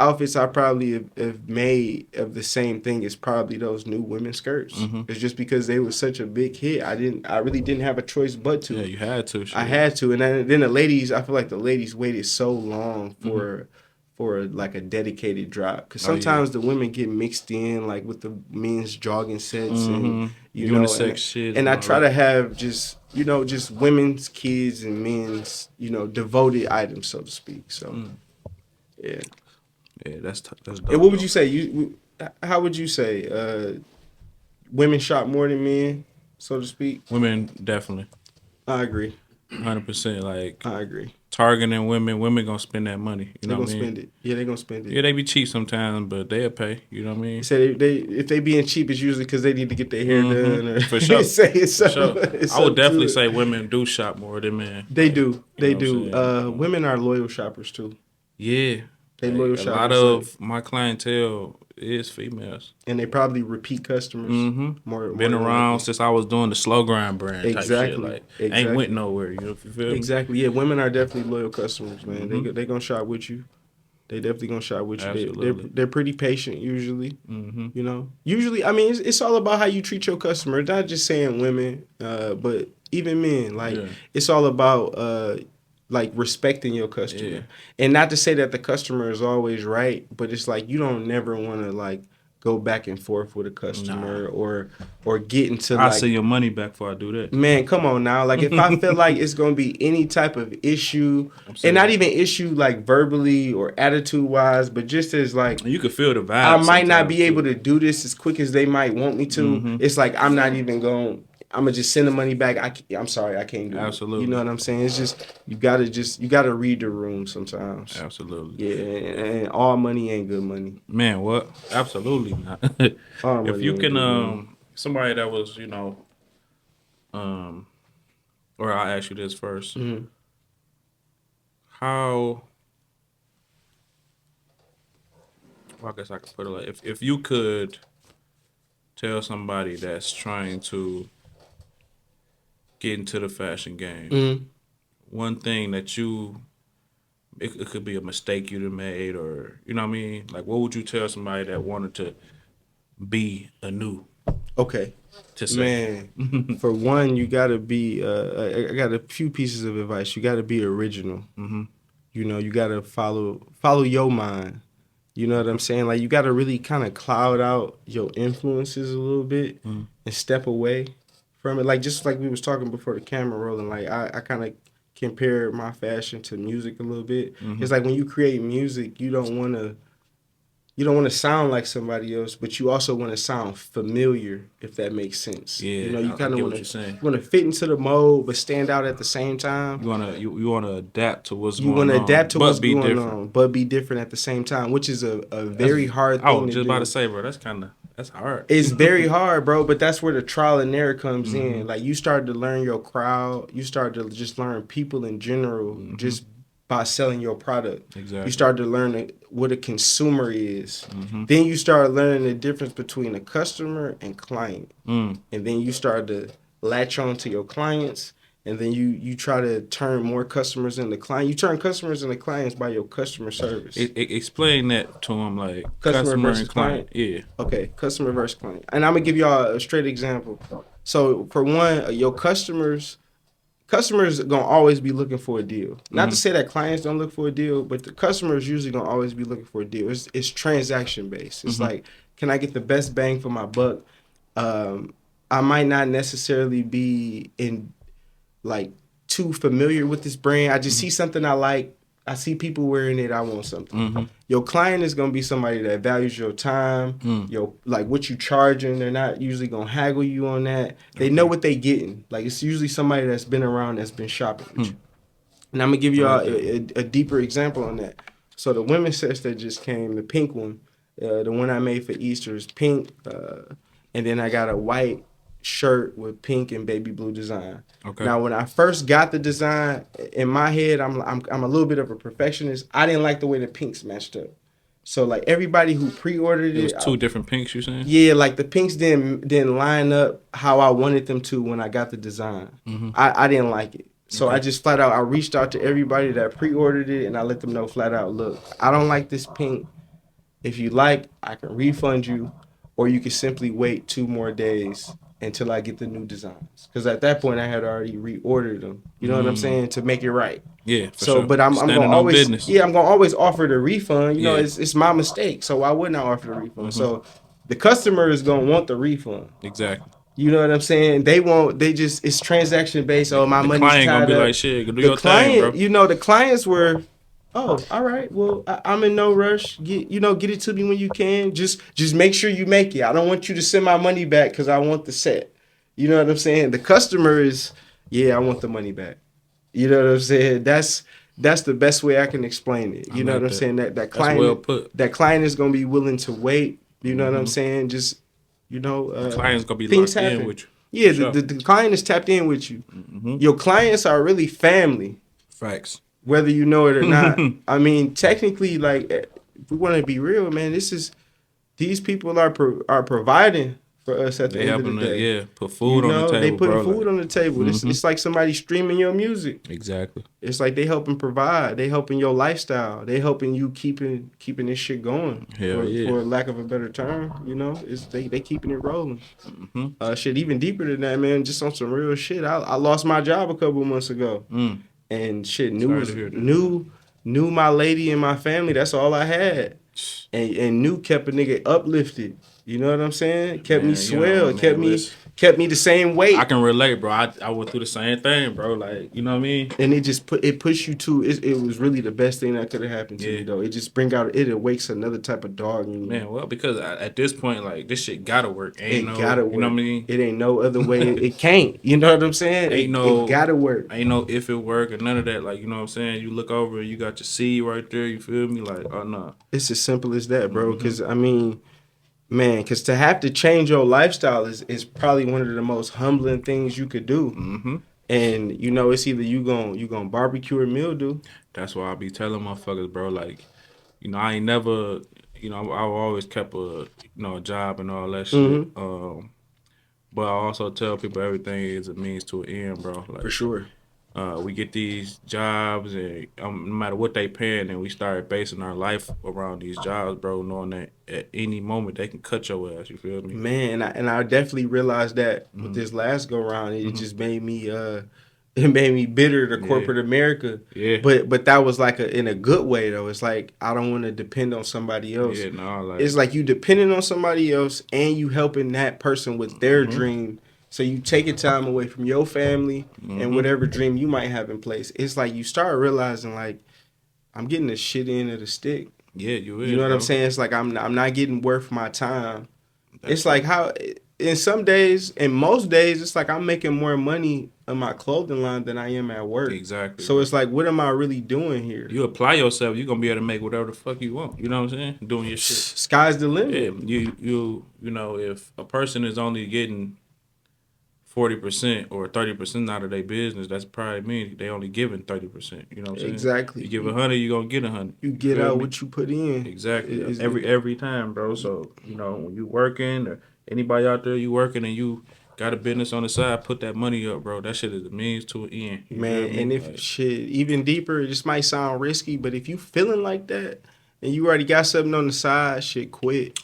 Speaker 2: outfits I probably have made of the same thing is probably those new women's skirts. It's just because they were such a big hit. I really didn't have a choice but to.
Speaker 1: Yeah, you had to.
Speaker 2: I had to, and then the ladies. I feel like the ladies waited so long for like a dedicated drop, because sometimes the women get mixed in like with the men's jogging sets and you
Speaker 1: unisex
Speaker 2: know
Speaker 1: shit.
Speaker 2: And I try to have just women's, kids, and men's devoted items, so to speak. So yeah,
Speaker 1: that's dope.
Speaker 2: And what would you say? How would you say women shop more than men, so to speak?
Speaker 1: Women definitely.
Speaker 2: I agree.
Speaker 1: 100%. Like
Speaker 2: I agree.
Speaker 1: Targeting women gonna spend that money. You know what I mean?
Speaker 2: Spend it. Yeah, they gonna spend it.
Speaker 1: Yeah, they be cheap sometimes, but they'll pay. You know what I mean?
Speaker 2: Say if they being cheap, it's usually because they need to get their hair done. Or
Speaker 1: for sure.
Speaker 2: For sure.
Speaker 1: I would definitely say women do shop more than men.
Speaker 2: They do. They do. Women are loyal shoppers too.
Speaker 1: Yeah.
Speaker 2: They loyal shoppers.
Speaker 1: A lot of my clientele is females. And
Speaker 2: they probably repeat customers. More
Speaker 1: been around since I was doing the Slow Grind brand.
Speaker 2: Exactly.
Speaker 1: Type shit. Like, ain't went nowhere. You know if you feel me?
Speaker 2: Exactly. Yeah, women are definitely loyal customers, man. They gonna shop with you. They definitely gonna shop with you.
Speaker 1: Absolutely.
Speaker 2: They're pretty patient usually. You know, usually I mean it's all about how you treat your customer. Not just saying women, but even men. Like it's all about like respecting your customer, and not to say that the customer is always right, but it's like you don't never want to like go back and forth with a customer or get into
Speaker 1: I'll see your money back before I do that.
Speaker 2: Man, come on now. Like if I feel like it's gonna be any type of issue, and not even issue like verbally or attitude wise, but just as like
Speaker 1: you can feel the vibe.
Speaker 2: I might not be able to do this as quick as they might want me to. It's like I'm not even going. I'm gonna just send the money back. I'm sorry, I can't do it.
Speaker 1: Absolutely. You
Speaker 2: know what I'm saying? It's just you gotta read the room sometimes.
Speaker 1: Absolutely.
Speaker 2: Yeah, and all money ain't good money.
Speaker 1: Man, what? Absolutely not. If you can, somebody that was, or I'll ask you this first. How I guess I could put it like if you could tell somebody that's trying to get into the fashion game, one thing that it could be a mistake you'd have made, or you know what I mean? Like, what would you tell somebody that wanted to be a new?
Speaker 2: Okay.
Speaker 1: To say,
Speaker 2: man, for one, you gotta be. I got a few pieces of advice. You gotta be original. You know, you gotta follow your mind. You know what I'm saying? Like, you gotta really kind of cloud out your influences a little bit and step away from it. Like, just like we was talking before the camera rolling. Like, I kind of compare my fashion to music a little bit. It's like when you create music, you don't want to sound like somebody else, but you also want to sound familiar, if that makes sense.
Speaker 1: yeah,
Speaker 2: You know, you kind of want
Speaker 1: to
Speaker 2: fit into the mold, but stand out at the same time.
Speaker 1: you wanna adapt to what's
Speaker 2: You
Speaker 1: going
Speaker 2: want to
Speaker 1: on,
Speaker 2: adapt to
Speaker 1: but
Speaker 2: what's
Speaker 1: be
Speaker 2: going
Speaker 1: different.
Speaker 2: on, but be different at the same time, which is a very hard
Speaker 1: I
Speaker 2: thing
Speaker 1: was
Speaker 2: to
Speaker 1: just
Speaker 2: do.
Speaker 1: about to say, bro, that's hard.
Speaker 2: It's very hard, bro, but that's where the trial and error comes in. Like, you start to learn your crowd, you start to just learn people in general, just by selling your product.
Speaker 1: Exactly.
Speaker 2: You start to learn what a consumer is. Then you start learning the difference between a customer and client. And then you start to latch on to your clients, and then you try to turn more customers into clients. You turn customers into clients by your customer service.
Speaker 1: Explain that to them, like
Speaker 2: Customer
Speaker 1: customer
Speaker 2: versus
Speaker 1: and client. Yeah.
Speaker 2: Okay, customer versus client. And I'm gonna give y'all a straight example. So for one, your customers gonna always be looking for a deal. Not to say that clients don't look for a deal, but the customers usually gonna always be looking for a deal. It's transaction based. It's like, can I get the best bang for my buck? I might not necessarily be in like too familiar with this brand. I just see something I like. I see people wearing it. I want something. Your client is gonna be somebody that values your time, your like what you charging. They're not usually gonna haggle you on that. They know what they getting. Like, it's usually somebody that's been around, that's been shopping with you. And I'm gonna give you a deeper example on that. So the women's sets that just came, the pink one, the one I made for Easter is pink, and then I got a white shirt with pink and baby blue design.
Speaker 1: Okay.
Speaker 2: Now, when I first got the design, in my head, I'm a little bit of a perfectionist. I didn't like the way the pinks matched up. So like everybody who pre-ordered
Speaker 1: it was two different pinks. You saying?
Speaker 2: Yeah, like the pinks didn't line up how I wanted them to when I got the design. I didn't like it. So I just flat out, I reached out to everybody that pre-ordered it, and I let them know flat out, look, I don't like this pink. If you like, I can refund you, or you can simply wait 2 more days until I get the new designs. Because at that point, I had already reordered them. You know what I'm saying? To make it right.
Speaker 1: Yeah. For
Speaker 2: So,
Speaker 1: sure.
Speaker 2: but I'm gonna always,
Speaker 1: business.
Speaker 2: I'm gonna always offer the refund. You know, it's my mistake, so why wouldn't I offer the refund? So, the customer is gonna want the refund.
Speaker 1: Exactly.
Speaker 2: You know what I'm saying? It's transaction based. Oh, my money's
Speaker 1: tied up. The client gonna be
Speaker 2: like,
Speaker 1: shit, do
Speaker 2: the
Speaker 1: your
Speaker 2: client,
Speaker 1: thing, bro.
Speaker 2: you know, the clients were, oh, all right, well, I'm in no rush. Get it to me when you can. Just make sure you make it. I don't want you to send my money back because I want the set. You know what I'm saying? The customer is, I want the money back. You know what I'm saying? That's the best way I can explain it. You know what I'm saying? That client,
Speaker 1: well put.
Speaker 2: That client is gonna be willing to wait. You know what I'm saying? Just,
Speaker 1: the client's gonna be
Speaker 2: things
Speaker 1: locked
Speaker 2: happen.
Speaker 1: in with you.
Speaker 2: Yeah, the client is tapped in with you. Your clients are really family.
Speaker 1: Facts.
Speaker 2: Whether you know it or not. I mean, technically, like, if we want to be real, man, these people are providing for us at the end of the day.
Speaker 1: Put food on the table,
Speaker 2: they putting
Speaker 1: bro.
Speaker 2: food on the table. It's like somebody streaming your music.
Speaker 1: Exactly.
Speaker 2: It's like they helping provide. They helping your lifestyle. They helping you keeping this shit going. For lack of a better term, they keeping it rolling. Shit, even deeper than that, man. Just on some real shit. I lost my job a couple months ago, and shit, knew my lady and my family. That's all I had, and knew kept a nigga uplifted. You know what I'm saying? Kept me swell. Kept me the same weight.
Speaker 1: I can relate, bro. I went through the same thing, bro. Like, you know what I mean?
Speaker 2: And it just pushed you to. It was really the best thing that could have happened to me, though. It just it awakes another type of dog in you.
Speaker 1: Man, well, because at this point, like, this shit gotta work.
Speaker 2: Gotta work.
Speaker 1: You know what I mean?
Speaker 2: It ain't no other way. It can't. You know what I'm saying? It gotta work.
Speaker 1: Ain't no if it work or none of that. Like, you know what I'm saying? You look over and you got your seed right there. You feel me? Like, oh no.
Speaker 2: It's as simple as that, bro. Because I mean. Man, because to have to change your lifestyle is probably one of the most humbling things you could do. And it's either you gonna barbecue or mildew.
Speaker 1: That's why I be telling motherfuckers, bro. Like, I ain't never you know, I've always kept a job and all that shit. But I also tell people everything is a means to an end, bro. Like,
Speaker 2: For sure.
Speaker 1: We get these jobs, and no matter what they paying, and we start basing our life around these jobs, bro, knowing that at any moment they can cut your ass. You feel me?
Speaker 2: Man, and I definitely realized that with this last go round, it just made me it made me bitter to corporate America.
Speaker 1: Yeah.
Speaker 2: But that was like in a good way though. It's like I don't want to depend on somebody else.
Speaker 1: Yeah, no, like
Speaker 2: It's like you depending on somebody else and you helping that person with their dream. So you taking time away from your family and whatever dream you might have in place. It's like you start realizing like I'm getting the shit end of the stick.
Speaker 1: Yeah,
Speaker 2: you know what I'm saying? It's like I'm not getting worth my time. It's
Speaker 1: right.
Speaker 2: like how in some days, in most days, it's like I'm making more money on my clothing line than I am at work.
Speaker 1: Exactly.
Speaker 2: So it's like, what am I really doing here?
Speaker 1: You apply yourself, you're gonna be able to make whatever the fuck you want. You know what I'm saying? Doing your shit.
Speaker 2: Sky's the limit.
Speaker 1: Yeah, you know, if a person is only getting 40% or 30% out of their business, that's probably mean they only giving 30%. You know what I'm saying?
Speaker 2: Exactly.
Speaker 1: You give 100, you're gonna get 100.
Speaker 2: You get out what you put in.
Speaker 1: Exactly. Every time, bro. So, you know, when you working or anybody out there you working and you got a business on the side, put that money up, bro. That shit is a means to an end.
Speaker 2: Man, and if shit even deeper, it just might sound risky, but if you feeling like that and you already got something on the side, shit, quit.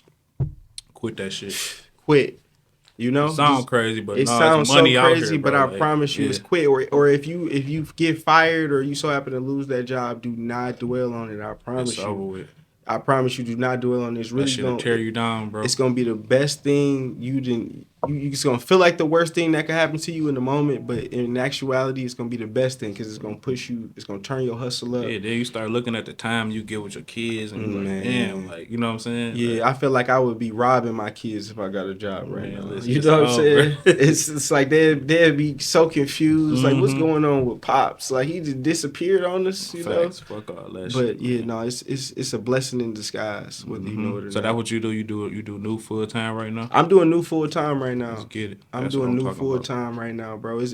Speaker 1: Quit that shit.
Speaker 2: Quit. You know,
Speaker 1: it sounds crazy, but
Speaker 2: it sounds so crazy. But I promise you, it's quit. Or if you get fired or you so happen to lose that job, do not dwell on it. I promise you.
Speaker 1: Over with.
Speaker 2: I promise you, do not dwell on this. Really,
Speaker 1: that shit'll tear you down, bro.
Speaker 2: It's gonna be the best thing you didn't. You just gonna feel like the worst thing that could happen to you in the moment, but in actuality, it's gonna be the best thing because it's gonna push you. It's gonna turn your hustle up.
Speaker 1: Yeah, then you start looking at the time you get with your kids, and you're like, damn, like you know what I'm saying?
Speaker 2: Yeah,
Speaker 1: like,
Speaker 2: I feel like I would be robbing my kids if I got a job right now.
Speaker 1: Listen,
Speaker 2: you know what I'm saying? It's like they'd be so confused. Like, what's going on with Pops? Like he just disappeared on us. You know?
Speaker 1: Fuck all that.
Speaker 2: But
Speaker 1: shit,
Speaker 2: yeah, no, it's a blessing in disguise whether you know it or not.
Speaker 1: So that's what you do. You do new full time right now.
Speaker 2: I'm doing new full time right now.
Speaker 1: Let's get it.
Speaker 2: I'm doing new full time right now, bro.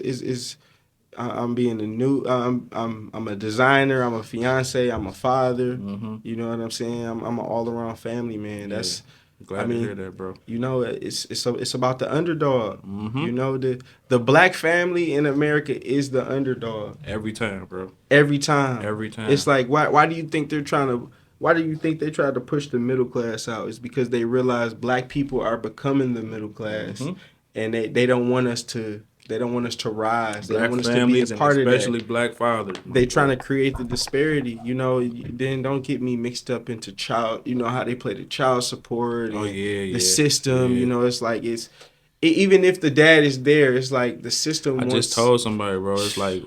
Speaker 2: I'm being a new. I'm a designer. I'm a fiance. I'm a father. You know what I'm saying? I'm an all around family man. That's.
Speaker 1: Glad to hear that, bro.
Speaker 2: You know, it's about the underdog. You know, the black family in America is the underdog.
Speaker 1: Every time, bro.
Speaker 2: Every time.
Speaker 1: Every time.
Speaker 2: It's like why do you think they're trying to? Why do you think they tried to push the middle class out? It's because they realize black people are becoming the middle class, and they don't want us to. They don't want us to rise. They don't want us to be a part of that.
Speaker 1: Especially black fathers.
Speaker 2: They trying to create the disparity. You know, then don't get me mixed up into child. You know how they play the child support. And the system. You know, it's like even if the dad is there, it's like the system.
Speaker 1: I just told somebody, bro. It's like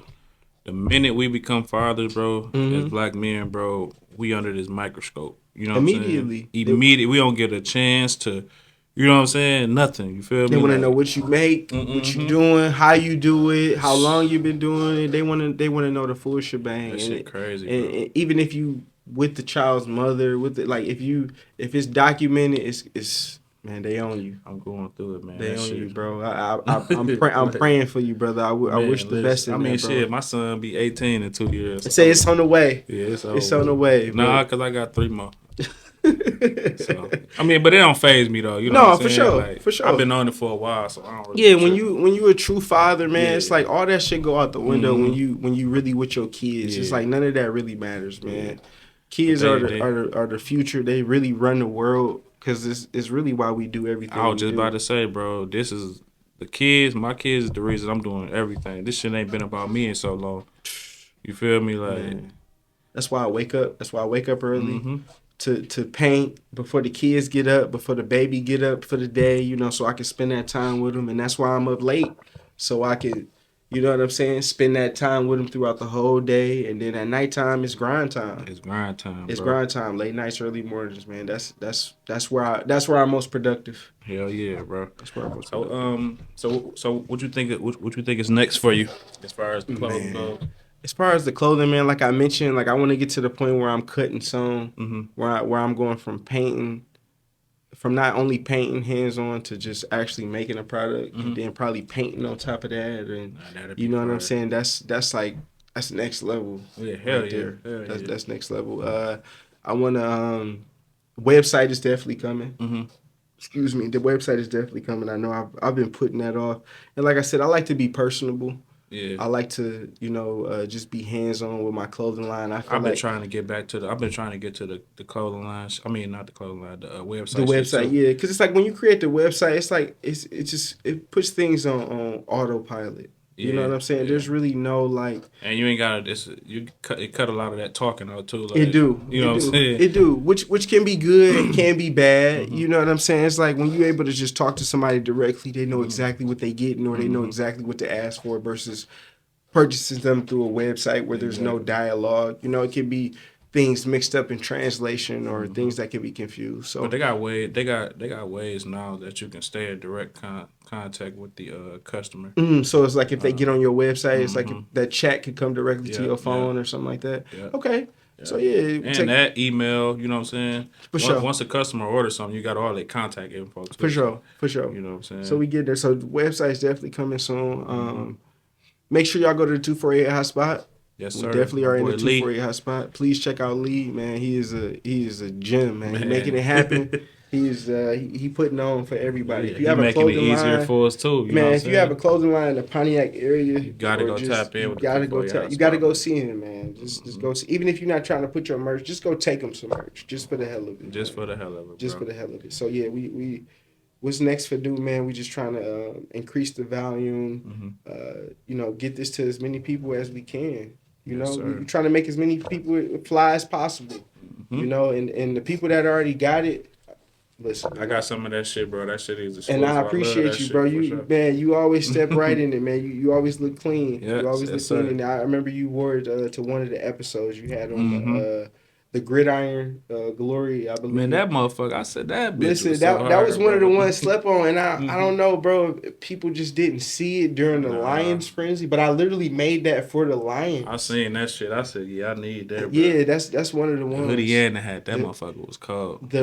Speaker 1: the minute we become fathers, bro, as black men, bro, we under this microscope. You know what I'm saying? Immediately. We don't get a chance to, you know what I'm saying? Nothing. You feel me?
Speaker 2: They want to know what you make, what you doing, how you do it, how long you been doing it. They want to know the full shebang.
Speaker 1: That shit crazy,
Speaker 2: and even if you with the child's mother, if it's documented, it's man, they own you.
Speaker 1: I'm going through it, man.
Speaker 2: They own you, bro. I'm praying for you, brother. I wish the best in that, bro.
Speaker 1: Shit, my son be 18 in 2 years.
Speaker 2: So say it's on the way.
Speaker 1: Yeah, it's
Speaker 2: on the way.
Speaker 1: Nah, because I got 3 more. So, I mean, but it don't phase me though. You know what I'm saying?
Speaker 2: For sure.
Speaker 1: I've been on it for a while, so I don't really.
Speaker 2: Yeah, when you a true father, man, it's like all that shit go out the window when you really with your kids. It's like none of that really matters, man. Kids are the future. They really run the world because it's really why we do everything.
Speaker 1: I was just about to say, bro, this is the kids. My kids is the reason I'm doing everything. This shit ain't been about me in so long. You feel me? Like
Speaker 2: that's why I wake up. That's why I wake up early. To paint before the kids get up, before the baby get up for the day, you know, so I can spend that time with them. And that's why I'm up late, so I can, you know what I'm saying, spend that time with them throughout the whole day. And then at nighttime, it's grind time.
Speaker 1: It's grind time.
Speaker 2: It's grind time. Late nights, early mornings, man. That's where I'm most productive.
Speaker 1: Hell yeah, bro.
Speaker 2: That's where I'm most productive.
Speaker 1: So what you think? What you think is next for you as far as the clothing goes?
Speaker 2: As far as the clothing, man, like I mentioned, like I want to get to the point where I'm cutting sewn, where I'm going from painting, from not only painting hands on to just actually making a product, and then probably painting on top of that, and you know what I'm saying. That's next level.
Speaker 1: Yeah, hell
Speaker 2: right
Speaker 1: yeah.
Speaker 2: there. That's next level. I wanna Website is definitely coming. Excuse me. The website is definitely coming. I know I've been putting that off. And like I said, I like to be personable.
Speaker 1: Yeah.
Speaker 2: I like to, just be hands-on with my clothing line.
Speaker 1: I've been trying to get to the clothing lines. I mean, not the clothing line, the website.
Speaker 2: The website, yeah. Because it's like when you create the website, it's like, it puts things on autopilot. You know what I'm saying? Yeah. There's really no like,
Speaker 1: and you ain't got it cut a lot of that talking out too. Like,
Speaker 2: it do,
Speaker 1: you know what I'm saying?
Speaker 2: It do, which can be good, can be bad. You know what I'm saying? It's like when you're able to just talk to somebody directly, they know exactly what they getting, or they know exactly what to ask for, versus purchasing them through a website where there's no dialogue. You know, it can be things mixed up in translation or things that can be confused. So,
Speaker 1: but they got ways now that you can stay in direct contact with the customer.
Speaker 2: So it's like if they get on your website, it's like if that chat could come directly to your phone or something like that. Yeah. Okay. Yeah. So
Speaker 1: and that email, you know what I'm saying?
Speaker 2: Sure.
Speaker 1: Once a customer orders something, you got all their contact info too.
Speaker 2: For sure.
Speaker 1: You know what I'm saying?
Speaker 2: So we get there. So the website's definitely coming soon. Make sure y'all go to the 248 Hotspot.
Speaker 1: Yes, sir.
Speaker 2: We definitely are in the 248 Hotspot. Please check out Lee, man. He is a gem, man. He's making it happen. He putting on for everybody.
Speaker 1: Yeah,
Speaker 2: if you have a clothing line,
Speaker 1: easier for us too.
Speaker 2: Man, if you have a clothing line in the Pontiac area,
Speaker 1: you gotta go tap in.
Speaker 2: You gotta go see him, man. Just go see. Even if you're not trying to put your merch, just go take him some merch, just for the hell of it.
Speaker 1: Just for the hell of it.
Speaker 2: So yeah, we what's next for do, man? We just trying to increase the volume. Get this to as many people as we can. We're trying to make as many people fly as possible. And the people that already got it. Listen,
Speaker 1: I got some of that shit, bro. That shit is
Speaker 2: exclusive. And I appreciate you, bro. You always step right in it, man. You always look clean.
Speaker 1: Yeah,
Speaker 2: you always look clean. And I remember you wore it to one of the episodes you had on the Gridiron Glory, I believe.
Speaker 1: Man, that motherfucker, I said that bitch.
Speaker 2: Listen, that was one of the ones slept on, and I don't know, bro. People just didn't see it during the Lions frenzy, but I literally made that for the Lions.
Speaker 1: I seen that shit. I said, yeah, I need that, bro.
Speaker 2: Yeah, that's one of the ones.
Speaker 1: Hoodie and the hat. That motherfucker was cold.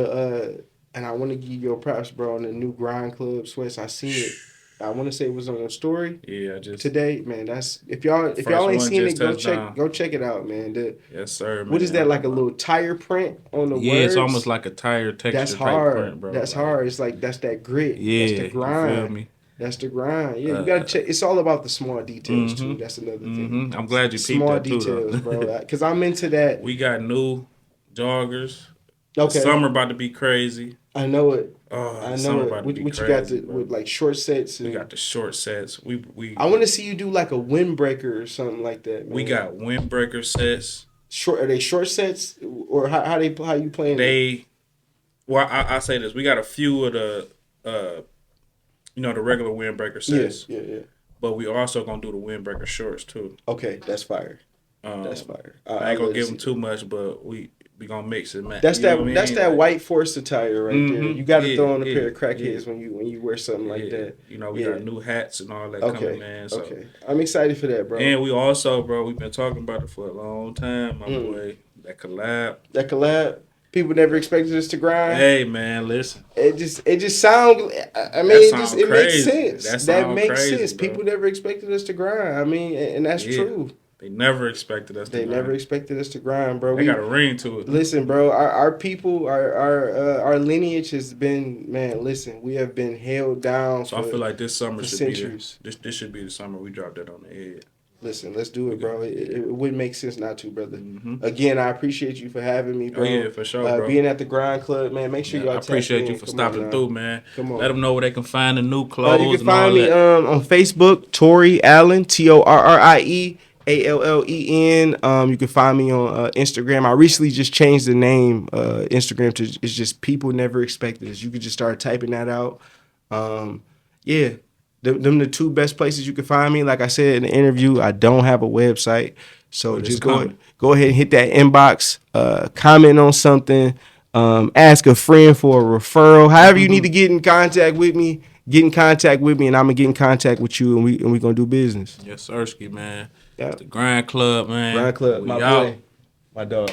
Speaker 2: And I want to give you your props, bro, on the new Grind Club sweats. I seen it. I want to say it was on a story.
Speaker 1: Yeah, just
Speaker 2: today, man. That's if y'all ain't seen it, go check it out, man.
Speaker 1: Yes, sir. Man.
Speaker 2: What is that, like a little tire print on the words?
Speaker 1: Yeah, it's almost like a tire texture.
Speaker 2: That's hard,
Speaker 1: type print, bro.
Speaker 2: That's hard. It's like that's that grit.
Speaker 1: Yeah,
Speaker 2: that's the grind.
Speaker 1: You feel me?
Speaker 2: That's the grind. Yeah, you gotta check. It's all about the small details too. That's another thing.
Speaker 1: I'm glad you peeped
Speaker 2: small
Speaker 1: that too,
Speaker 2: details, bro. Because I'm into that.
Speaker 1: We got new joggers.
Speaker 2: Okay.
Speaker 1: Summer about to be crazy.
Speaker 2: I know it.
Speaker 1: I know it.
Speaker 2: What you got with like short sets?
Speaker 1: We got the short sets.
Speaker 2: I want to see you do like a windbreaker or something like that. Man.
Speaker 1: We got windbreaker sets.
Speaker 2: Are they short sets or how you playing?
Speaker 1: I say this. We got a few of the the regular windbreaker sets.
Speaker 2: Yeah.
Speaker 1: But we also gonna do the windbreaker shorts too.
Speaker 2: Okay, that's fire. That's fire.
Speaker 1: I ain't gonna give them too much, but we gonna mix it, man.
Speaker 2: That's that white force attire right there. You got to throw on a pair of crackheads when you wear something like that.
Speaker 1: We got new hats and all that coming, man. So.
Speaker 2: Okay, I'm excited for that, bro.
Speaker 1: And we also, bro, we've been talking about it for a long time, my boy. That collab.
Speaker 2: People never expected us to grind.
Speaker 1: Hey, man, listen.
Speaker 2: It just sounds. I mean, it makes sense. That makes sense. Bro. People never expected us to grind. I mean, and that's true.
Speaker 1: They never expected us to grind.
Speaker 2: They never expected us to grind, bro.
Speaker 1: They got a ring to it.
Speaker 2: Listen, bro, our people, our lineage has been, man, listen, we have been held down
Speaker 1: so I feel like this summer should
Speaker 2: centuries.
Speaker 1: This should be the summer we drop that on the head.
Speaker 2: Listen, let's do it, bro. It wouldn't make sense not to, brother. Again, I appreciate you for having me, bro.
Speaker 1: Oh, yeah, for sure, bro.
Speaker 2: Being at the Grind Club, man. Make sure y'all
Speaker 1: I appreciate you for stopping through, man.
Speaker 2: Come on.
Speaker 1: Let them know where they can find the new clothes.
Speaker 2: You can find me on Facebook, Torrie Allen, TORRIE. ALLEN. You can find me on Instagram. I recently just changed the name Instagram to it's just People Never Expected Us. You can just start typing that out. Yeah, them the two best places you can find me. Like I said in the interview, I don't have a website, so just go ahead and hit that inbox. Comment on something. Ask a friend for a referral. However you need to get in contact with me. Get in contact with me, and I'm gonna get in contact with you, and we gonna do business.
Speaker 1: Yes, Sirski, man. Yeah. The Grind Club, man.
Speaker 2: Grind Club, my boy, my dog.